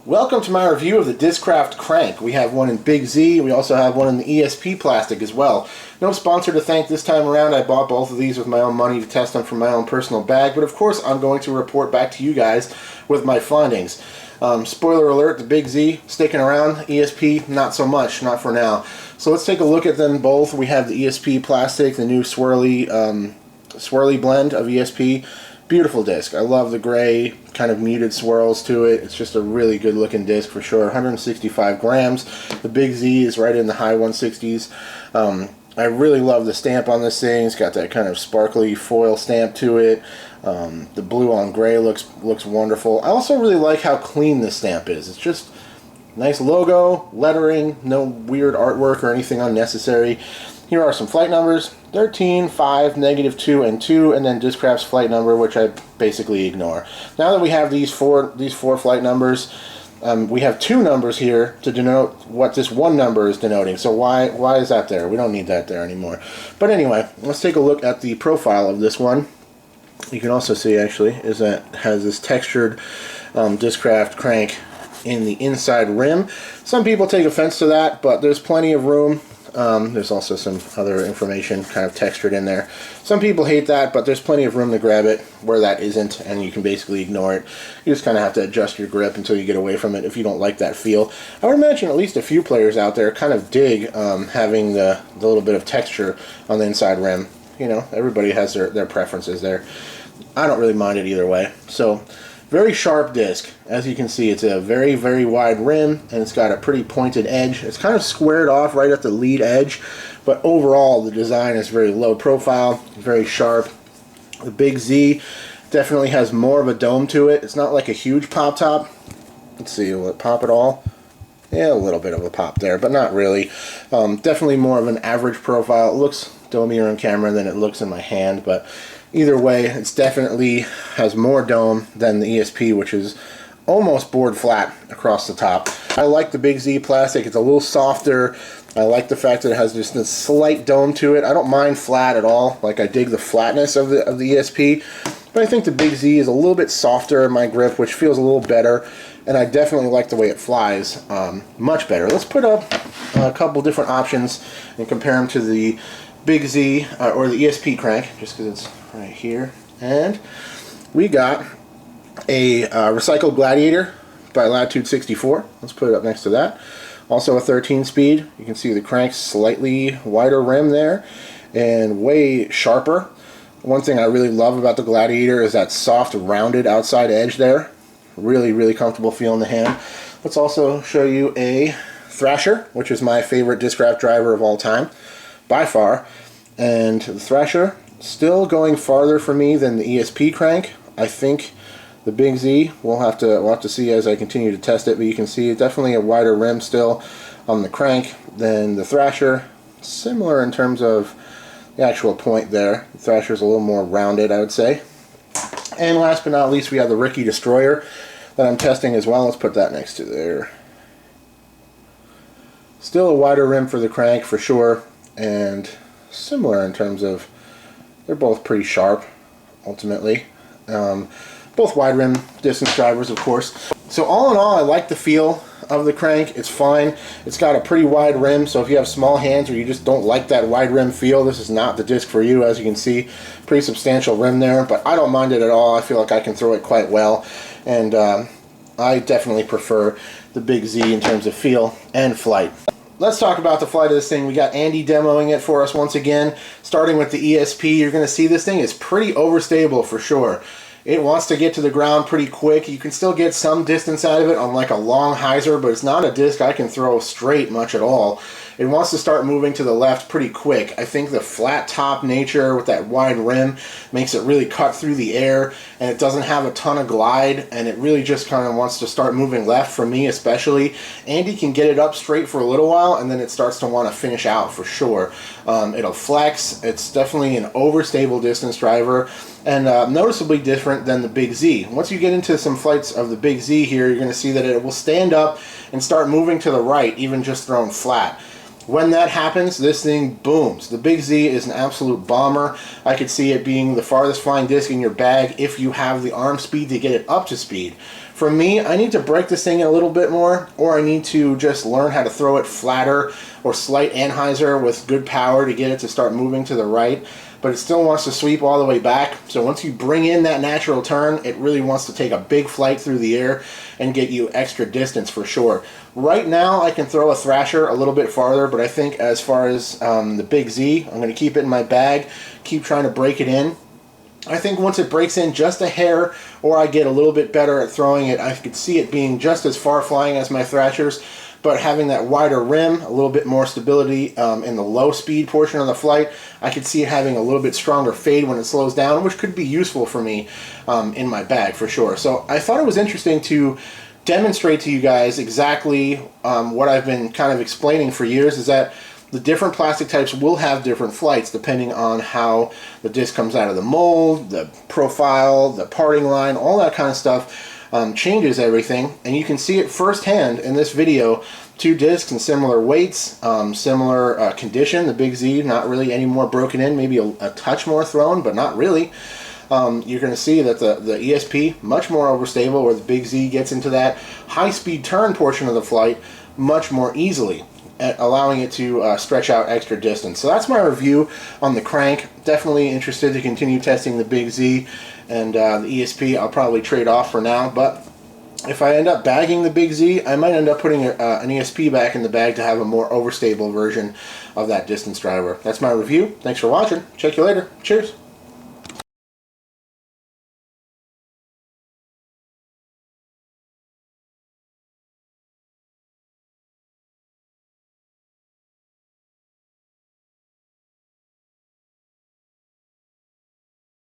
Welcome to my review of the Discraft crank. We have one in Big Z, we also have one in the ESP plastic as well. No sponsor to thank this time around. I bought both of these with my own money to test them from my own personal bag, but of course I'm going to report back to you guys with my findings. Spoiler alert, the Big Z sticking around, ESP not so much, not for now. So let's take a look at them both. We have the ESP plastic, the new swirly blend of ESP. Beautiful disc. I love the gray kind of muted swirls to it. It's just a really good looking disc for sure. 165 grams. The Big Z is right in the high 160s. I really love the stamp on this thing. It's got that kind of sparkly foil stamp to it. The blue on gray looks wonderful. I also really like how clean this stamp is. It's just nice logo, lettering, no weird artwork or anything unnecessary. Here are some flight numbers: 13, 5, -2, and 2, and then Discraft's flight number, which I basically ignore. Now that we have these four flight numbers, we have two numbers here to denote what this one number is denoting. So why is that there? We don't need that there anymore. But anyway, let's take a look at the profile of this one. You can also see actually is that it has this textured Discraft crank in the inside rim. Some people take offense to that, but there's plenty of room. There's also some other information kind of textured in there. Some people hate that, but there's plenty of room to grab it where that isn't, and you can basically ignore it. You just kind of have to adjust your grip until you get away from it if you don't like that feel. I would imagine at least a few players out there kind of dig having the little bit of texture on the inside rim. You know, everybody has their preferences there. I don't really mind it either way. So, very sharp disc. As you can see, it's a very, very wide rim, and it's got a pretty pointed edge. It's kind of squared off right at the lead edge, but overall the design is very low profile, very sharp. The Big Z definitely has more of a dome to it. It's not like a huge pop top. Let's see, will it pop at all? Yeah, a little bit of a pop there, but not really. Definitely more of an average profile. It looks domier on camera than it looks in my hand, but either way, it's definitely has more dome than the ESP, which is almost board flat across the top. I like the Big Z plastic. It's a little softer. I like the fact that it has just a slight dome to it. I don't mind flat at all. Like, I dig the flatness of the ESP, but I think the Big Z is a little bit softer in my grip, which feels a little better, and I definitely like the way it flies much better. Let's put up a couple different options and compare them to the Big Z or the ESP crank, just because it's right here. And we got a recycled Gladiator by Latitude 64. Let's put it up next to that. Also a 13 speed. You can see the crank's slightly wider rim there and way sharper. One thing I really love about the Gladiator is that soft rounded outside edge there. Really, really comfortable feel in the hand. Let's also show you a Thrasher, which is my favorite Discraft driver of all time by far. And the Thrasher still going farther for me than the ESP crank. I think the Big Z we'll have to see as I continue to test it, but you can see definitely a wider rim still on the crank than the Thrasher. Similar in terms of the actual point there. The Thrasher's a little more rounded, I would say. And last but not least, we have the Ricky Destroyer that I'm testing as well. Let's put that next to there. Still a wider rim for the crank for sure, and similar in terms of they're both pretty sharp ultimately. Both wide rim distance drivers, of course. So all in all, I like the feel of the crank. It's fine. It's got a pretty wide rim, so if you have small hands or you just don't like that wide rim feel, this is not the disc for you. As you can see, pretty substantial rim there, but I don't mind it at all. I feel like I can throw it quite well, and I definitely prefer the Big Z in terms of feel and flight. Let's talk about the flight of this thing. We got Andy demoing it for us once again. Starting with the ESP, you're going to see this thing is pretty overstable for sure. It wants to get to the ground pretty quick. You can still get some distance out of it on like a long hyzer, but it's not a disc I can throw straight much at all. It wants to start moving to the left pretty quick. I think the flat top nature with that wide rim makes it really cut through the air, and it doesn't have a ton of glide, and it really just kind of wants to start moving left for me especially. Andy can get it up straight for a little while, and then it starts to want to finish out for sure. It'll flex. It's definitely an overstable distance driver, and noticeably different than the Big Z. Once you get into some flights of the Big Z here, you're going to see that it will stand up and start moving to the right, even just thrown flat. When that happens, this thing booms. The Big Z is an absolute bomber. I could see it being the farthest flying disc in your bag if you have the arm speed to get it up to speed. For me, I need to break this thing a little bit more, or I need to just learn how to throw it flatter or slight anhyzer with good power to get it to start moving to the right. But it still wants to sweep all the way back. So once you bring in that natural turn, it really wants to take a big flight through the air and get you extra distance for sure. Right now, I can throw a Thrasher a little bit farther, but I think as far as the Big Z, I'm going to keep it in my bag, keep trying to break it in. I think once it breaks in just a hair, or I get a little bit better at throwing it, I could see it being just as far flying as my Thrashers, but having that wider rim, a little bit more stability in the low speed portion of the flight, I could see it having a little bit stronger fade when it slows down, which could be useful for me in my bag for sure. So I thought it was interesting to demonstrate to you guys exactly what I've been kind of explaining for years, is that the different plastic types will have different flights depending on how the disc comes out of the mold, the profile, the parting line, all that kind of stuff changes everything. And you can see it firsthand in this video. Two discs in similar weights, similar condition. The Big Z not really any more broken in, maybe a touch more thrown, but not really. You're going to see that the ESP much more overstable, where the Big Z gets into that high-speed turn portion of the flight much more easily, allowing it to stretch out extra distance. So that's my review on the crank. Definitely interested to continue testing the Big Z, and the ESP I'll probably trade off for now, but if I end up bagging the Big Z, I might end up putting an ESP back in the bag to have a more overstable version of that distance driver. That's my review. Thanks for watching. Check you later. Cheers.